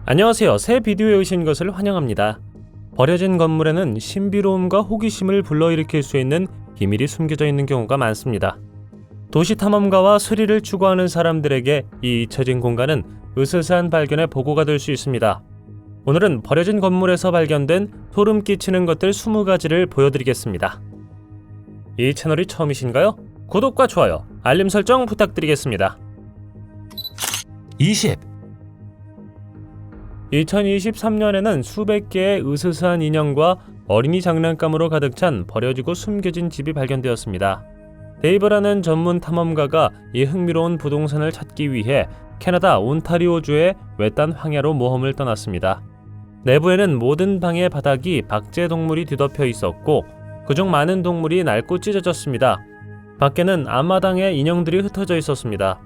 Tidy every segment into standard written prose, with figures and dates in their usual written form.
안녕하세요. 새 비디오에 오신 것을 환영합니다. 버려진 건물에는 신비로움과 호기심을 불러일으킬 수 있는 비밀이 숨겨져 있는 경우가 많습니다. 도시 탐험가와 스릴을 추구하는 사람들에게 이 잊혀진 공간은 으스스한 발견의 보고가 될 수 있습니다. 오늘은 버려진 건물에서 발견된 소름 끼치는 것들 20가지를 보여드리겠습니다. 이 채널이 처음이신가요? 구독과 좋아요, 알림 설정 부탁드리겠습니다. 2023년에는 수백 개의 으스스한 인형과 어린이 장난감으로 가득 찬 버려지고 숨겨진 집이 발견되었습니다. 데이브라는 전문 탐험가가 이 흥미로운 부동산을 찾기 위해 캐나다 온타리오주의 외딴 황야로 모험을 떠났습니다. 내부에는 모든 방의 바닥이 박제동물이 뒤덮여 있었고 그중 많은 동물이 낡고 찢어졌습니다. 밖에는 앞마당에 인형들이 흩어져 있었습니다.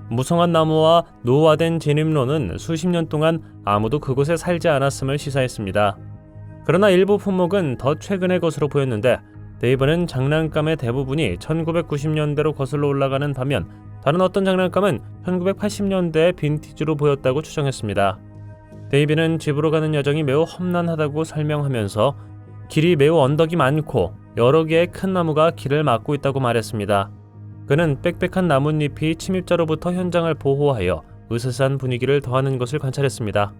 무성한 나무와 노화된 진입로는 수십 년 동안 아무도 그곳에 살지 않았음을 시사했습니다. 그러나 일부 품목은 더 최근의 것으로 보였는데 데이브는 장난감의 대부분이 1990년대로 거슬러 올라가는 반면 다른 어떤 장난감은 1980년대의 빈티지로 보였다고 추정했습니다. 데이브는 집으로 가는 여정이 매우 험난하다고 설명하면서 길이 매우 언덕이 많고 여러 개의 큰 나무가 길을 막고 있다고 말했습니다. 그는 빽빽한 나뭇잎이 침입자로부터 현장을 보호하여 으스스한 분위기를 더하는 것을 관찰했습니다.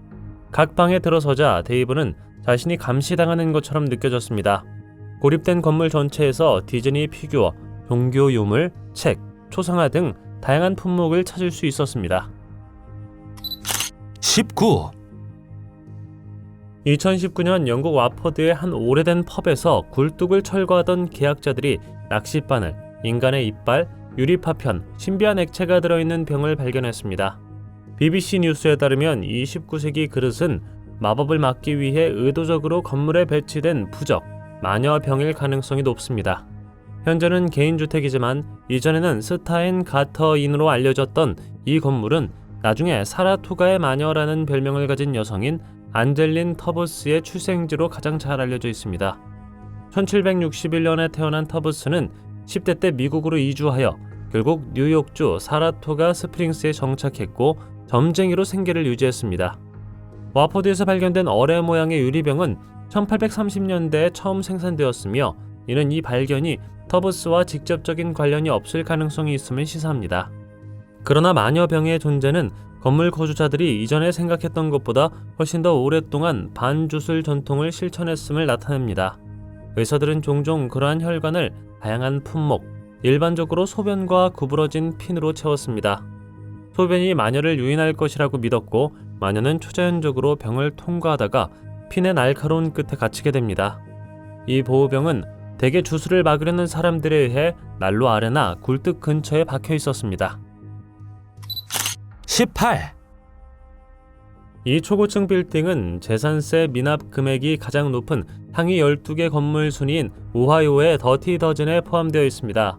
각 방에 들어서자 데이브는 자신이 감시당하는 것처럼 느껴졌습니다. 고립된 건물 전체에서 디즈니 피규어, 종교 유물, 책, 초상화 등 다양한 품목을 찾을 수 있었습니다. 2019년 영국 와퍼드의 한 오래된 펍에서 굴뚝을 철거하던 계약자들이 낚싯바늘, 인간의 이빨, 유리파편, 신비한 액체가 들어있는 병을 발견했습니다. BBC 뉴스에 따르면 이 19세기 그릇은 마법을 막기 위해 의도적으로 건물에 배치된 부적, 마녀병일 가능성이 높습니다. 현재는 개인주택이지만 이전에는 스타인 가터인으로 알려졌던 이 건물은 나중에 사라토가의 마녀라는 별명을 가진 여성인 안젤린 터부스의 출생지로 가장 잘 알려져 있습니다. 1761년에 태어난 터부스는 10대 때 미국으로 이주하여 결국 뉴욕주 사라토가 스프링스에 정착했고 점쟁이로 생계를 유지했습니다. 와퍼드에서 발견된 어뢰 모양의 유리병은 1830년대에 처음 생산되었으며 이는 이 발견이 터부스와 직접적인 관련이 없을 가능성이 있음을 시사합니다. 그러나 마녀병의 존재는 건물 거주자들이 이전에 생각했던 것보다 훨씬 더 오랫동안 반주술 전통을 실천했음을 나타냅니다. 의사들은 종종 그러한 혈관을 다양한 품목, 일반적으로 소변과 구부러진 핀으로 채웠습니다. 소변이 마녀를 유인할 것이라고 믿었고 마녀는 초자연적으로 병을 통과하다가 핀의 날카로운 끝에 갇히게 됩니다. 이 보호병은 대개 주술을 막으려는 사람들에 의해 난로 아래나 굴뚝 근처에 박혀 있었습니다. 이 초고층 빌딩은 재산세 미납 금액이 가장 높은 상위 12개 건물 순위인 오하이오의 더티 더즌에 포함되어 있습니다.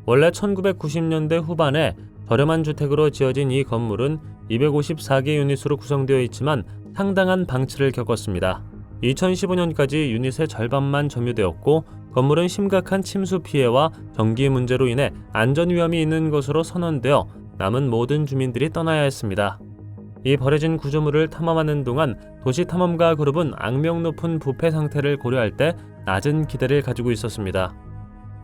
원래 1990년대 후반에 저렴한 주택으로 지어진 이 건물은 254개 유닛으로 구성되어 있지만 상당한 방치를 겪었습니다. 2015년까지 유닛의 절반만 점유되었고 건물은 심각한 침수 피해와 전기 문제로 인해 안전 위험이 있는 것으로 선언되어 남은 모든 주민들이 떠나야 했습니다. 이 버려진 구조물을 탐험하는 동안 도시 탐험가 그룹은 악명 높은 부패 상태를 고려할 때 낮은 기대를 가지고 있었습니다.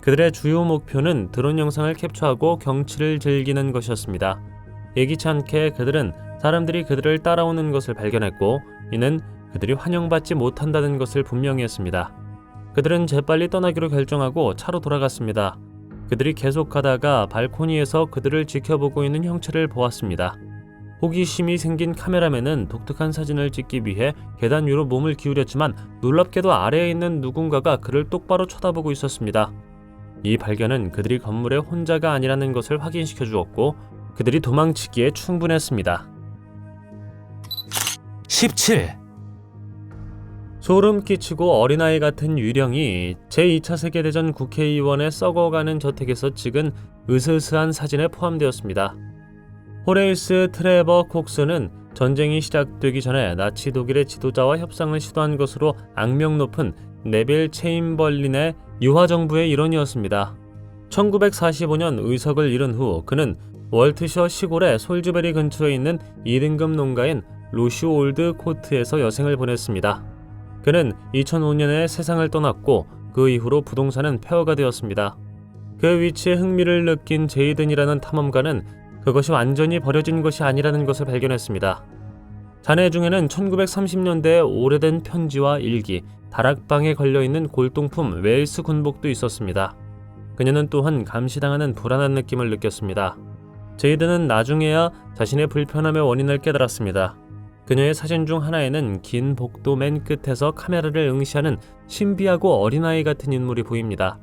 그들의 주요 목표는 드론 영상을 캡처하고 경치를 즐기는 것이었습니다. 예기치 않게 그들은 사람들이 그들을 따라오는 것을 발견했고 이는 그들이 환영받지 못한다는 것을 분명히 했습니다. 그들은 재빨리 떠나기로 결정하고 차로 돌아갔습니다. 그들이 계속 가다가 발코니에서 그들을 지켜보고 있는 형체를 보았습니다. 호기심이 생긴 카메라맨은 독특한 사진을 찍기 위해 계단 위로 몸을 기울였지만 놀랍게도 아래에 있는 누군가가 그를 똑바로 쳐다보고 있었습니다. 이 발견은 그들이 건물에 혼자가 아니라는 것을 확인시켜 주었고 그들이 도망치기에 충분했습니다. 17. 소름 끼치고 어린아이 같은 유령이 제2차 세계대전 국회의원의 썩어가는 저택에서 찍은 으스스한 사진에 포함되었습니다. 호레이스 트레버 콕스는 전쟁이 시작되기 전에 나치 독일의 지도자와 협상을 시도한 것으로 악명 높은 네빌 체인벌린의 유화정부의 일원이었습니다. 1945년 의석을 잃은 후 그는 월트셔 시골의 솔즈베리 근처에 있는 2등급 농가인 루시 올드 코트에서 여생을 보냈습니다. 그는 2005년에 세상을 떠났고 그 이후로 부동산은 폐허가 되었습니다. 그 위치에 흥미를 느낀 제이든이라는 탐험가는 그것이 완전히 버려진 것이 아니라는 것을 발견했습니다. 잔해 중에는 1930년대의 오래된 편지와 일기, 다락방에 걸려있는 골동품 웨일스 군복도 있었습니다. 그녀는 또한 감시당하는 불안한 느낌을 느꼈습니다. 제이든은 나중에야 자신의 불편함의 원인을 깨달았습니다. 그녀의 사진 중 하나에는 긴 복도 맨 끝에서 카메라를 응시하는 신비하고 어린아이 같은 인물이 보입니다.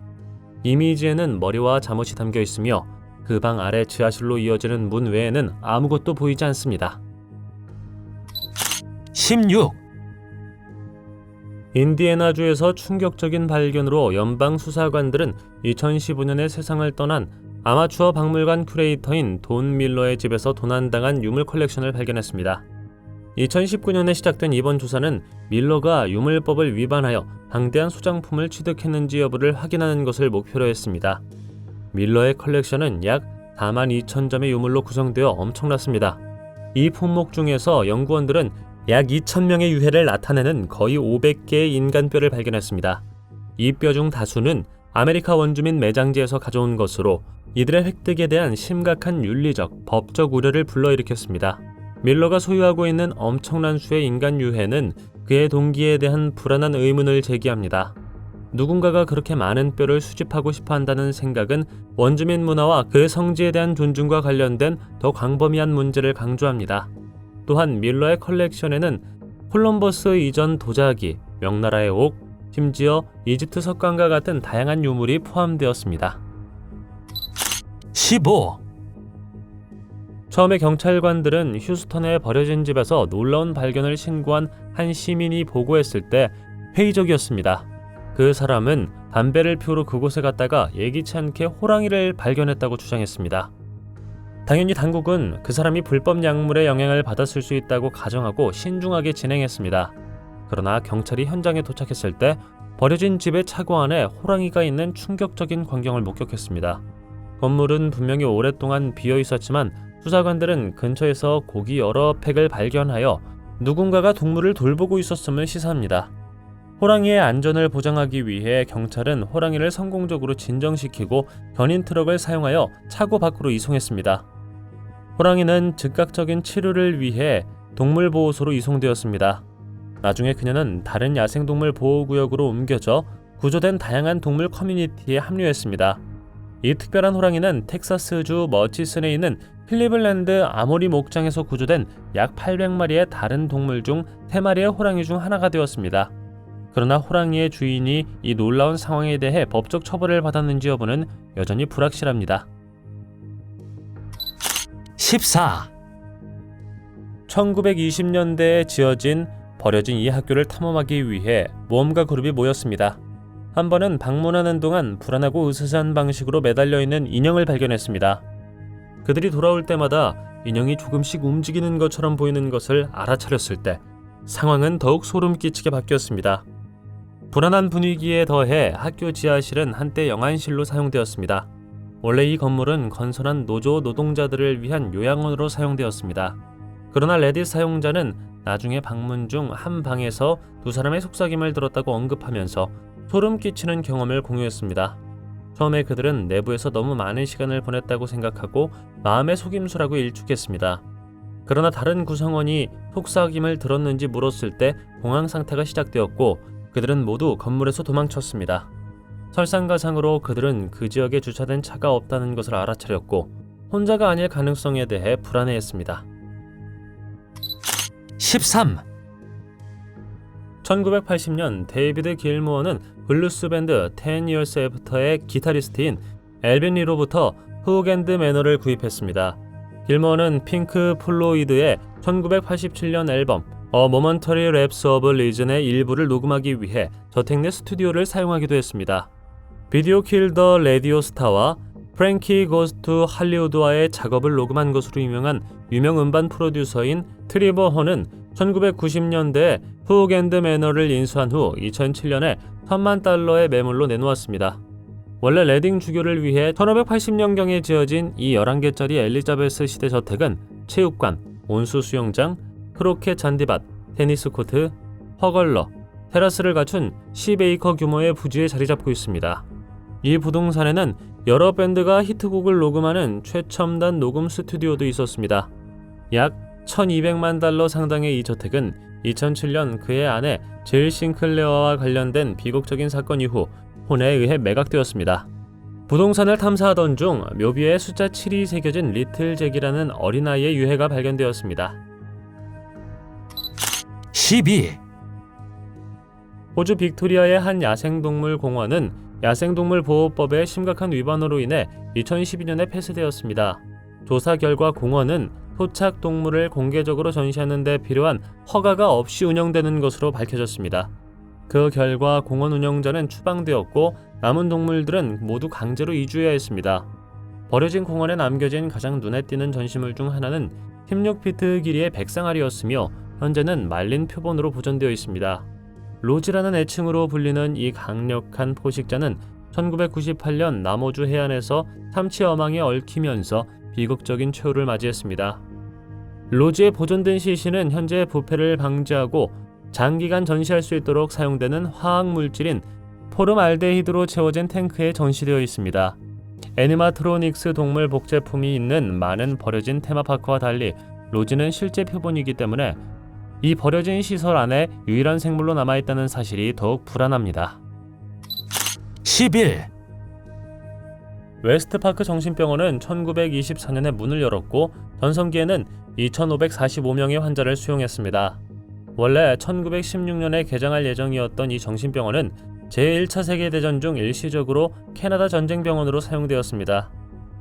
이미지에는 머리와 잠옷이 담겨 있으며 그 방 아래 지하실로 이어지는 문 외에는 아무것도 보이지 않습니다. 16. 인디애나주에서 충격적인 발견으로 연방 수사관들은 2015년에 세상을 떠난 아마추어 박물관 큐레이터인 돈 밀러의 집에서 도난당한 유물 컬렉션을 발견했습니다. 2019년에 시작된 이번 조사는 밀러가 유물법을 위반하여 방대한 소장품을 취득했는지 여부를 확인하는 것을 목표로 했습니다. 밀러의 컬렉션은 약 42,000점의 유물로 구성되어 엄청났습니다. 이 품목 중에서 연구원들은 약 2,000명의 유해를 나타내는 거의 500개의 인간뼈를 발견했습니다. 이 뼈 중 다수는 아메리카 원주민 매장지에서 가져온 것으로 이들의 획득에 대한 심각한 윤리적, 법적 우려를 불러일으켰습니다. 밀러가 소유하고 있는 엄청난 수의 인간 유해는 그의 동기에 대한 불안한 의문을 제기합니다. 누군가가 그렇게 많은 뼈를 수집하고 싶어 한다는 생각은 원주민 문화와 그 성지에 대한 존중과 관련된 더 광범위한 문제를 강조합니다. 또한 밀러의 컬렉션에는 콜럼버스 이전 도자기, 명나라의 옥, 심지어 이집트 석관과 같은 다양한 유물이 포함되었습니다. 15. 처음에 경찰관들은 휴스턴의 버려진 집에서 놀라운 발견을 신고한 한 시민이 보고했을 때 회의적이었습니다. 그 사람은 담배를 피우러 그곳에 갔다가 예기치 않게 호랑이를 발견했다고 주장했습니다. 당연히 당국은 그 사람이 불법 약물의 영향을 받았을 수 있다고 가정하고 신중하게 진행했습니다. 그러나 경찰이 현장에 도착했을 때 버려진 집의 차고 안에 호랑이가 있는 충격적인 광경을 목격했습니다. 건물은 분명히 오랫동안 비어 있었지만 수사관들은 근처에서 고기 여러 팩을 발견하여 누군가가 동물을 돌보고 있었음을 시사합니다. 호랑이의 안전을 보장하기 위해 경찰은 호랑이를 성공적으로 진정시키고 견인 트럭을 사용하여 차고 밖으로 이송했습니다. 호랑이는 즉각적인 치료를 위해 동물보호소로 이송되었습니다. 나중에 그녀는 다른 야생동물 보호구역으로 옮겨져 구조된 다양한 동물 커뮤니티에 합류했습니다. 이 특별한 호랑이는 텍사스주 머치슨에 있는 클리블랜드 아모리 목장에서 구조된 약 800마리의 다른 동물 중 3마리의 호랑이 중 하나가 되었습니다. 그러나 호랑이의 주인이 이 놀라운 상황에 대해 법적 처벌을 받았는지 여부는 여전히 불확실합니다. 14. 1920년대에 지어진 버려진 이 학교를 탐험하기 위해 모험가 그룹이 모였습니다. 한 번은 방문하는 동안 불안하고 으스스한 방식으로 매달려 있는 인형을 발견했습니다. 그들이 돌아올 때마다 인형이 조금씩 움직이는 것처럼 보이는 것을 알아차렸을 때 상황은 더욱 소름 끼치게 바뀌었습니다. 불안한 분위기에 더해 학교 지하실은 한때 영안실로 사용되었습니다. 원래 이 건물은 건설한 노조 노동자들을 위한 요양원으로 사용되었습니다. 그러나 레딧 사용자는 나중에 방문 중 한 방에서 두 사람의 속삭임을 들었다고 언급하면서 소름 끼치는 경험을 공유했습니다. 처음에 그들은 내부에서 너무 많은 시간을 보냈다고 생각하고 마음의 속임수라고 일축했습니다. 그러나 다른 구성원이 속삭임을 들었는지 물었을 때 공황 상태가 시작되었고 그들은 모두 건물에서 도망쳤습니다. 설상가상으로 그들은 그 지역에 주차된 차가 없다는 것을 알아차렸고 혼자가 아닐 가능성에 대해 불안해했습니다. 13. 1980년 데이비드 길모어는 블루스 밴드 10 Years After의 기타리스트인 엘빈 리로부터 훅 앤드 매너를 구입했습니다. 길모어는 핑크 플로이드의 1987년 앨범 A Momentary Lapse of Reason의 일부를 녹음하기 위해 저택 내 스튜디오를 사용하기도 했습니다. 비디오 킬 더 라디오 스타와 프랭키 고스 투 할리우드와의 작업을 녹음한 것으로 유명한 유명 음반 프로듀서인 트리버 헌은 1990년대에 훅 앤드 매너를 인수한 후 2007년에 $10,000,000의 매물로 내놓았습니다. 원래 레딩 주교를 위해 1580년경에 지어진 이 11개짜리 엘리자베스 시대 저택은 체육관, 온수 수영장, 크로켓 잔디밭, 테니스 코트, 허걸러, 테라스를 갖춘 10에이커 규모의 부지에 자리 잡고 있습니다. 이 부동산에는 여러 밴드가 히트곡을 녹음하는 최첨단 녹음 스튜디오도 있었습니다. 약 1200만 달러 상당의 이 저택은 2007년 그의 아내 질 싱클레어와 관련된 비극적인 사건 이후 혼에 의해 매각되었습니다. 부동산을 탐사하던 중 묘비에 숫자 7이 새겨진 리틀 잭이라는 어린아이의 유해가 발견되었습니다. 12. 호주 빅토리아의 한 야생동물 공원은 야생동물 보호법의 심각한 위반으로 인해 2012년에 폐쇄되었습니다. 조사 결과 공원은 토착 동물을 공개적으로 전시하는 데 필요한 허가가 없이 운영되는 것으로 밝혀졌습니다. 그 결과 공원 운영자는 추방되었고 남은 동물들은 모두 강제로 이주해야 했습니다. 버려진 공원에 남겨진 가장 눈에 띄는 전시물 중 하나는 16피트 길이의 백상아리였으며 현재는 말린 표본으로 보존되어 있습니다. 로지라는 애칭으로 불리는 이 강력한 포식자는 1998년 남호주 해안에서 삼치 어망에 얽히면서 비극적인 최후를 맞이했습니다. 로지에 보존된 시신은 현재 부패를 방지하고 장기간 전시할 수 있도록 사용되는 화학물질인 포름알데히드로 채워진 탱크에 전시되어 있습니다. 애니마트로닉스 동물 복제품이 있는 많은 버려진 테마파크와 달리 로지는 실제 표본이기 때문에 이 버려진 시설 안에 유일한 생물로 남아있다는 사실이 더욱 불안합니다. 11. 웨스트파크 정신병원은 1924년에 문을 열었고 전성기에는 2,545명의 환자를 수용했습니다. 원래 1916년에 개장할 예정이었던 이 정신병원은 제1차 세계대전 중 일시적으로 캐나다 전쟁병원으로 사용되었습니다.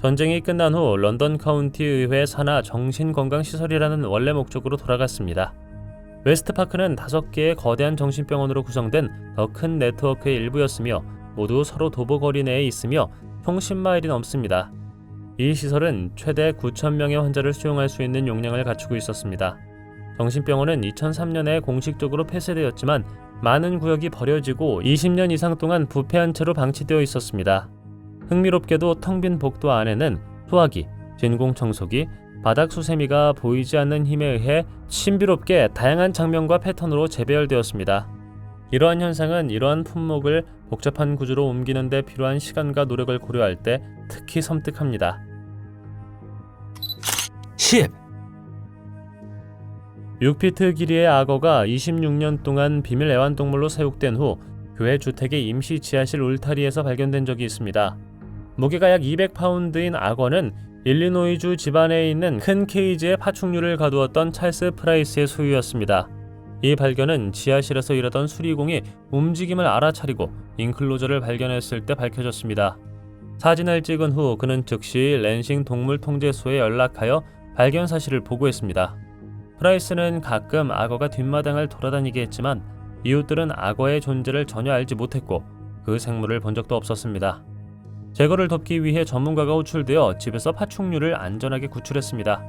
전쟁이 끝난 후 런던 카운티 의회 산하 정신건강시설이라는 원래 목적으로 돌아갔습니다. 웨스트파크는 5개의 거대한 정신병원으로 구성된 더 큰 네트워크의 일부였으며 모두 서로 도보거리 내에 있으며 총 10마일이 넘습니다. 이 시설은 최대 9,000명의 환자를 수용할 수 있는 용량을 갖추고 있었습니다. 정신병원은 2003년에 공식적으로 폐쇄되었지만 많은 구역이 버려지고 20년 이상 동안 부패한 채로 방치되어 있었습니다. 흥미롭게도 텅 빈 복도 안에는 소화기, 진공청소기, 바닥 수세미가 보이지 않는 힘에 의해 신비롭게 다양한 장면과 패턴으로 재배열되었습니다. 이러한 현상은 이러한 품목을 복잡한 구조로 옮기는 데 필요한 시간과 노력을 고려할 때 특히 섬뜩합니다. 10. 6피트 길이의 악어가 26년 동안 비밀 애완동물로 사육된 후 교회 주택의 임시 지하실 울타리에서 발견된 적이 있습니다. 무게가 약 200파운드인 악어는 일리노이주 집안에 있는 큰 케이지에 파충류를 가두었던 찰스 프라이스의 소유였습니다. 이 발견은 지하실에서 일하던 수리공이 움직임을 알아차리고 인클로저를 발견했을 때 밝혀졌습니다. 사진을 찍은 후 그는 즉시 랜싱 동물통제소에 연락하여 발견 사실을 보고했습니다. 프라이스는 가끔 악어가 뒷마당을 돌아다니게 했지만 이웃들은 악어의 존재를 전혀 알지 못했고 그 생물을 본 적도 없었습니다. 제거를 돕기 위해 전문가가 호출되어 집에서 파충류를 안전하게 구출했습니다.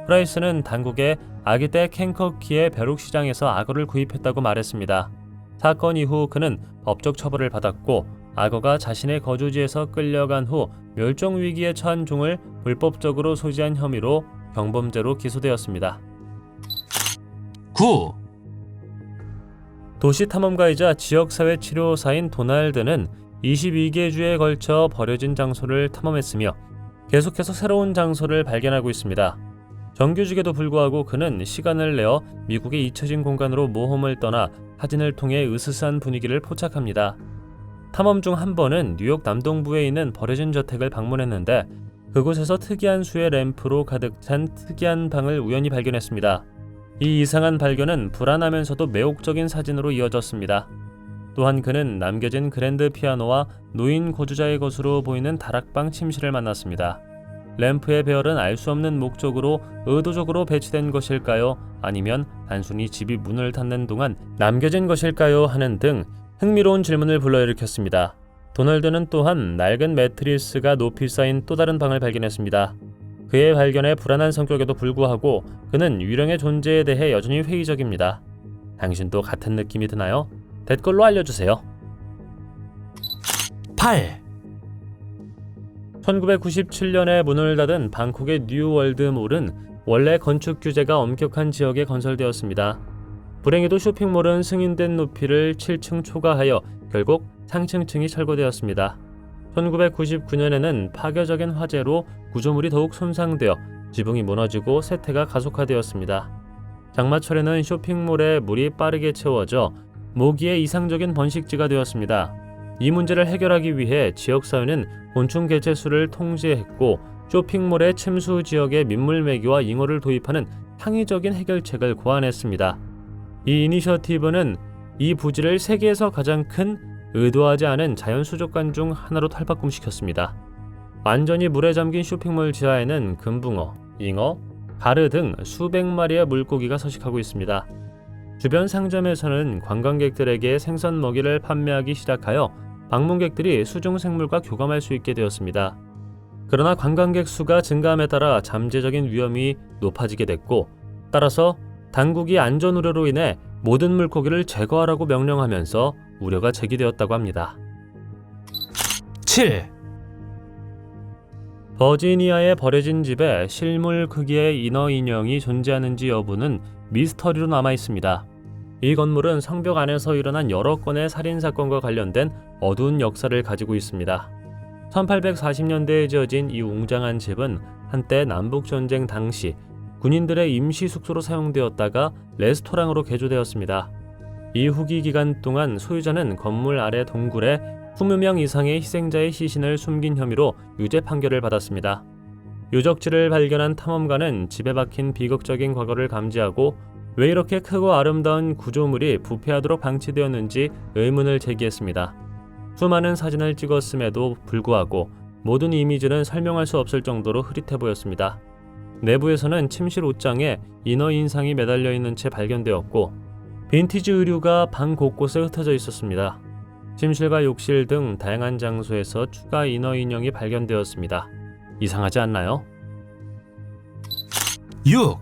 프라이스는 당국에 아기 때 kentucky의 벼룩시장에서 악어를 구입했다고 말했습니다. 사건 이후 그는 법적 처벌을 받았고 악어가 자신의 거주지에서 끌려간 후 멸종 위기에 처한 종을 불법적으로 소지한 혐의로 경범죄로 기소되었습니다. 9. 도시탐험가이자 지역사회 치료사인 도날드는 22개 주에 걸쳐 버려진 장소를 탐험했으며 계속해서 새로운 장소를 발견하고 있습니다. 정규직에도 불구하고 그는 시간을 내어 미국의 잊혀진 공간으로 모험을 떠나 사진을 통해 으스스한 분위기를 포착합니다. 탐험 중 한 번은 뉴욕 남동부에 있는 버려진 저택을 방문했는데 그곳에서 특이한 수의 램프로 가득 찬 특이한 방을 우연히 발견했습니다. 이 이상한 발견은 불안하면서도 매혹적인 사진으로 이어졌습니다. 또한 그는 남겨진 그랜드 피아노와 노인 거주자의 것으로 보이는 다락방 침실을 만났습니다. 램프의 배열은 알 수 없는 목적으로 의도적으로 배치된 것일까요? 아니면 단순히 집이 문을 닫는 동안 남겨진 것일까요? 하는 등 흥미로운 질문을 불러일으켰습니다. 도널드는 또한 낡은 매트리스가 높이 쌓인 또 다른 방을 발견했습니다. 그의 발견에 불안한 성격에도 불구하고 그는 유령의 존재에 대해 여전히 회의적입니다. 당신도 같은 느낌이 드나요? 댓글로 알려주세요. 8. 1997년에 문을 닫은 방콕의 뉴월드몰은 원래 건축 규제가 엄격한 지역에 건설되었습니다. 불행히도 쇼핑몰은 승인된 높이를 7층 초과하여 결국 상층층이 철거되었습니다. 1999년에는 파괴적인 화재로 구조물이 더욱 손상되어 지붕이 무너지고 쇠퇴가 가속화되었습니다. 장마철에는 쇼핑몰에 물이 빠르게 채워져 모기의 이상적인 번식지가 되었습니다. 이 문제를 해결하기 위해 지역사회는 곤충 개체수를 통제했고 쇼핑몰의 침수 지역에 민물메기와 잉어를 도입하는 창의적인 해결책을 고안했습니다. 이 이니셔티브는 이 부지를 세계에서 가장 큰 의도하지 않은 자연수족관 중 하나로 탈바꿈시켰습니다. 완전히 물에 잠긴 쇼핑몰 지하에는 금붕어, 잉어, 가르 등 수백 마리의 물고기가 서식하고 있습니다. 주변 상점에서는 관광객들에게 생선 먹이를 판매하기 시작하여 방문객들이 수중 생물과 교감할 수 있게 되었습니다. 그러나 관광객 수가 증가함에 따라 잠재적인 위험이 높아지게 됐고, 따라서 당국이 안전 우려로 인해 모든 물고기를 제거하라고 명령하면서 우려가 제기되었다고 합니다. 7. 버지니아에 버려진 집에 실물 크기의 인어 인형이 존재하는지 여부는 미스터리로 남아 있습니다. 이 건물은 성벽 안에서 일어난 여러 건의 살인사건과 관련된 어두운 역사를 가지고 있습니다. 1840년대에 지어진 이 웅장한 집은 한때 남북전쟁 당시 군인들의 임시 숙소로 사용되었다가 레스토랑으로 개조되었습니다. 이 후기 기간 동안 소유자는 건물 아래 동굴에 20명 이상의 희생자의 시신을 숨긴 혐의로 유죄 판결을 받았습니다. 유적지를 발견한 탐험가는 집에 박힌 비극적인 과거를 감지하고 왜 이렇게 크고 아름다운 구조물이 부패하도록 방치되었는지 의문을 제기했습니다. 수많은 사진을 찍었음에도 불구하고 모든 이미지는 설명할 수 없을 정도로 흐릿해 보였습니다. 내부에서는 침실 옷장에 인어 인상이 매달려 있는 채 발견되었고 빈티지 의류가 방 곳곳에 흩어져 있었습니다. 침실과 욕실 등 다양한 장소에서 추가 인어 인형이 발견되었습니다. 이상하지 않나요? 6.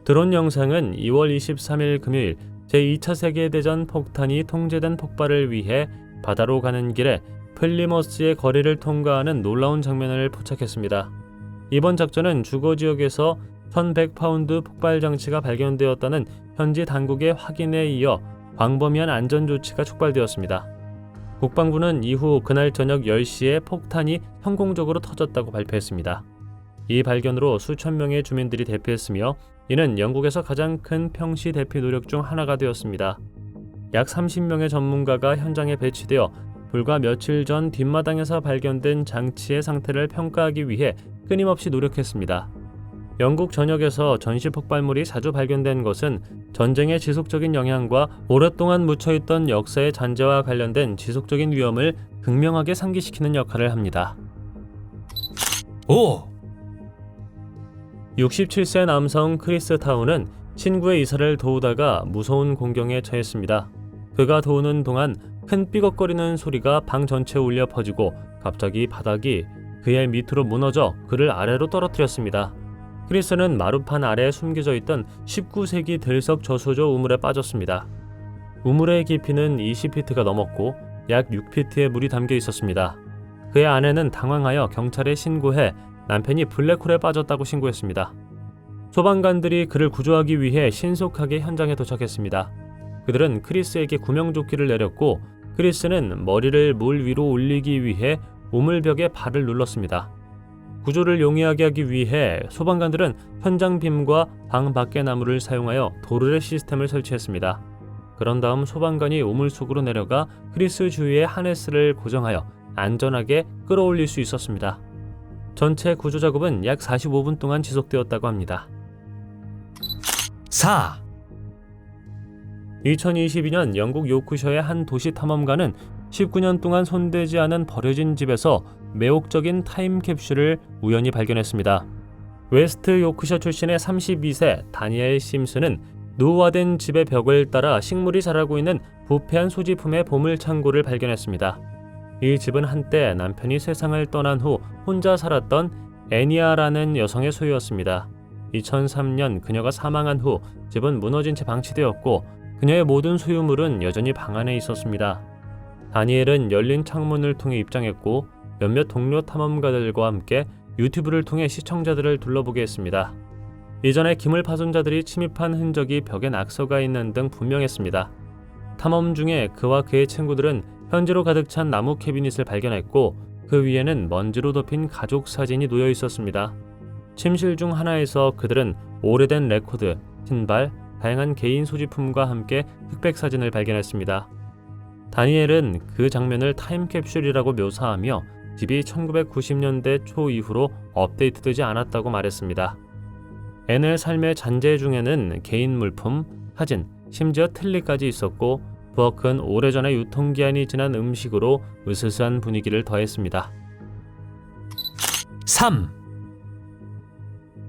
드론 영상은 2월 23일 금요일 제2차 세계대전 폭탄이 통제된 폭발을 위해 바다로 가는 길에 플리머스의 거리를 통과하는 놀라운 장면을 포착했습니다. 이번 작전은 주거 지역에서 1100파운드 폭발 장치가 발견되었다는 현지 당국의 확인에 이어 광범위한 안전 조치가 촉발되었습니다. 국방부는 이후 그날 저녁 10시에 폭탄이 성공적으로 터졌다고 발표했습니다. 이 발견으로 수천 명의 주민들이 대피했으며 이는 영국에서 가장 큰 평시 대피 노력 중 하나가 되었습니다. 약 30명의 전문가가 현장에 배치되어 불과 며칠 전 뒷마당에서 발견된 장치의 상태를 평가하기 위해 끊임없이 노력했습니다. 영국 전역에서 전시 폭발물이 자주 발견된 것은 전쟁의 지속적인 영향과 오랫동안 묻혀있던 역사의 잔재와 관련된 지속적인 위험을 극명하게 상기시키는 역할을 합니다. 5. 67세 남성 크리스 타운은 친구의 이사를 도우다가 무서운 공경에 처했습니다. 그가 도우는 동안 큰 삐걱거리는 소리가 방 전체에 울려 퍼지고 갑자기 바닥이 그의 밑으로 무너져 그를 아래로 떨어뜨렸습니다. 크리스는 마루판 아래에 숨겨져 있던 19세기 들석 저수조 우물에 빠졌습니다. 우물의 깊이는 20피트가 넘었고 약 6피트의 물이 담겨 있었습니다. 그의 아내는 당황하여 경찰에 신고해 남편이 블랙홀에 빠졌다고 신고했습니다. 소방관들이 그를 구조하기 위해 신속하게 현장에 도착했습니다. 그들은 크리스에게 구명조끼를 내렸고 크리스는 머리를 물 위로 올리기 위해 우물벽에 발을 눌렀습니다. 구조를 용이하게 하기 위해 소방관들은 현장 빔과 방 밖의 나무를 사용하여 도르래 시스템을 설치했습니다. 그런 다음 소방관이 우물 속으로 내려가 크리스 주위에 하네스를 고정하여 안전하게 끌어올릴 수 있었습니다. 전체 구조 작업은 약 45분 동안 지속되었다고 합니다. 4. 2022년 영국 요크셔의 한 도시 탐험가는 19년 동안 손대지 않은 버려진 집에서 매혹적인 타임캡슐을 우연히 발견했습니다. 웨스트 요크셔 출신의 32세 다니엘 심슨은 노후화된 집의 벽을 따라 식물이 자라고 있는 부패한 소지품의 보물창고를 발견했습니다. 이 집은 한때 남편이 세상을 떠난 후 혼자 살았던 애니아라는 여성의 소유였습니다. 2003년 그녀가 사망한 후 집은 무너진 채 방치되었고 그녀의 모든 소유물은 여전히 방 안에 있었습니다. 다니엘은 열린 창문을 통해 입장했고 몇몇 동료 탐험가들과 함께 유튜브를 통해 시청자들을 둘러보게 했습니다. 이전에 기물 파손자들이 침입한 흔적이 벽에 낙서가 있는 등 분명했습니다. 탐험 중에 그와 그의 친구들은 현지로 가득 찬 나무 캐비닛을 발견했고 그 위에는 먼지로 덮인 가족 사진이 놓여 있었습니다. 침실 중 하나에서 그들은 오래된 레코드, 신발, 다양한 개인 소지품과 함께 흑백 사진을 발견했습니다. 다니엘은 그 장면을 타임캡슐이라고 묘사하며 집이 1990년대 초 이후로 업데이트되지 않았다고 말했습니다. 앤의 삶의 잔재 중에는 개인 물품, 사진, 심지어 틀니까지 있었고 부엌은 오래전에 유통기한이 지난 음식으로 으스스한 분위기를 더했습니다. 3.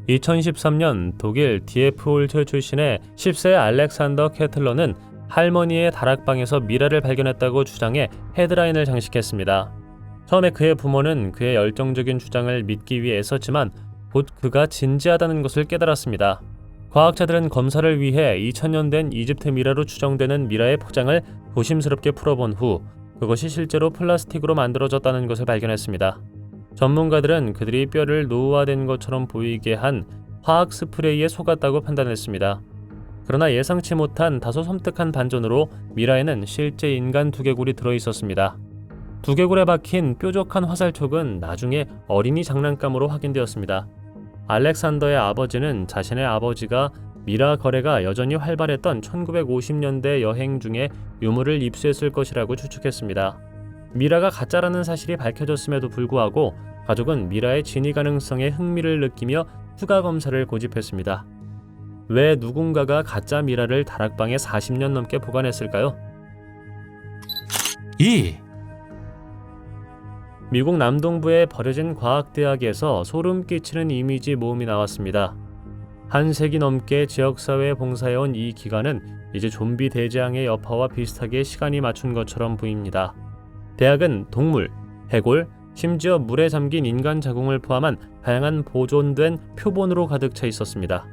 2013년 독일 DF홀트 출신의 10세 알렉산더 케틀러는 할머니의 다락방에서 미라를 발견했다고 주장해 헤드라인을 장식했습니다. 처음에 그의 부모는 그의 열정적인 주장을 믿기 위해 애썼지만 곧 그가 진지하다는 것을 깨달았습니다. 과학자들은 검사를 위해 2000년 된 이집트 미라로 추정되는 미라의 포장을 조심스럽게 풀어본 후 그것이 실제로 플라스틱으로 만들어졌다는 것을 발견했습니다. 전문가들은 그들이 뼈를 노후화된 것처럼 보이게 한 화학 스프레이에 속았다고 판단했습니다. 그러나 예상치 못한 다소 섬뜩한 반전으로 미라에는 실제 인간 두개골이 들어있었습니다. 두개골에 박힌 뾰족한 화살촉은 나중에 어린이 장난감으로 확인되었습니다. 알렉산더의 아버지는 자신의 아버지가 미라 거래가 여전히 활발했던 1950년대 여행 중에 유물을 입수했을 것이라고 추측했습니다. 미라가 가짜라는 사실이 밝혀졌음에도 불구하고 가족은 미라의 진위 가능성에 흥미를 느끼며 추가 검사를 고집했습니다. 왜 누군가가 가짜 미라를 다락방에 40년 넘게 보관했을까요? 2. 미국 남동부의 버려진 과학대학에서 소름 끼치는 이미지 모음이 나왔습니다. 한 세기 넘게 지역사회에 봉사해온 이 기관은 이제 좀비 대재앙의 여파와 비슷하게 시간이 맞춘 것처럼 보입니다. 대학은 동물, 해골, 심지어 물에 잠긴 인간 자궁을 포함한 다양한 보존된 표본으로 가득 차 있었습니다.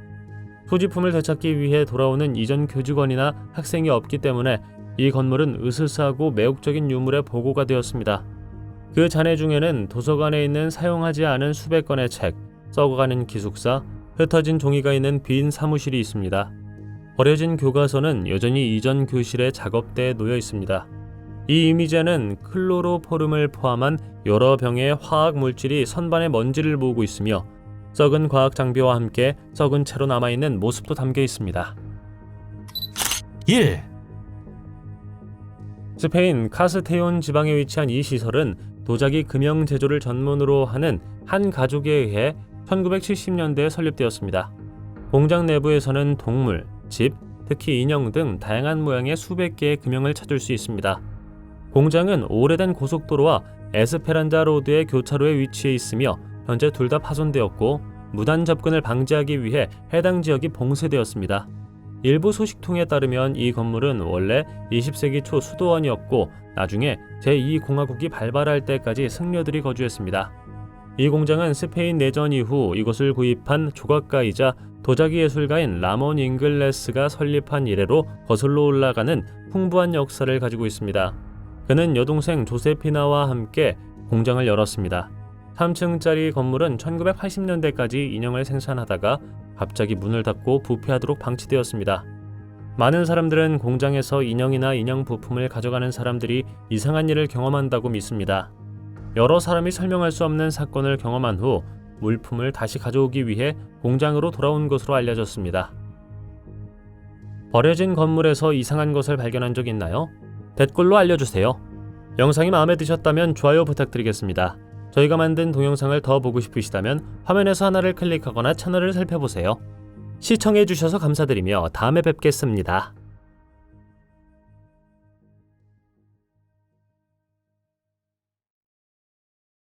소지품을 되찾기 위해 돌아오는 이전 교직원이나 학생이 없기 때문에 이 건물은 으스스하고 매혹적인 유물의 보고가 되었습니다. 그 잔해 중에는 도서관에 있는 사용하지 않은 수백 건의 책, 썩어가는 기숙사, 흩어진 종이가 있는 빈 사무실이 있습니다. 버려진 교과서는 여전히 이전 교실의 작업대에 놓여 있습니다. 이 이미지에는 클로로포름을 포함한 여러 병의 화학 물질이 선반에 먼지를 모으고 있으며 썩은 과학 장비와 함께 썩은 채로 남아있는 모습도 담겨 있습니다. 1. 스페인 카스테온 지방에 위치한 이 시설은 도자기 금형 제조를 전문으로 하는 한 가족에 의해 1970년대에 설립되었습니다. 공장 내부에서는 동물, 집, 특히 인형 등 다양한 모양의 수백 개의 금형을 찾을 수 있습니다. 공장은 오래된 고속도로와 에스페란자 로드의 교차로에 위치해 있으며 현재 둘 다 파손되었고 무단 접근을 방지하기 위해 해당 지역이 봉쇄되었습니다. 일부 소식통에 따르면 이 건물은 원래 20세기 초 수도원이었고 나중에 제2공화국이 발발할 때까지 승려들이 거주했습니다. 이 공장은 스페인 내전 이후 이곳을 구입한 조각가이자 도자기 예술가인 라몬 잉글레스가 설립한 이래로 거슬러 올라가는 풍부한 역사를 가지고 있습니다. 그는 여동생 조세피나와 함께 공장을 열었습니다. 3층짜리 건물은 1980년대까지 인형을 생산하다가 갑자기 문을 닫고 부패하도록 방치되었습니다. 많은 사람들은 공장에서 인형이나 인형 부품을 가져가는 사람들이 이상한 일을 경험한다고 믿습니다. 여러 사람이 설명할 수 없는 사건을 경험한 후 물품을 다시 가져오기 위해 공장으로 돌아온 것으로 알려졌습니다. 버려진 건물에서 이상한 것을 발견한 적 있나요? 댓글로 알려주세요. 영상이 마음에 드셨다면 좋아요 부탁드리겠습니다. 저희가 만든 동영상을 더 보고 싶으시다면 화면에서 하나를 클릭하거나 채널을 살펴보세요. 시청해주셔서 감사드리며 다음에 뵙겠습니다.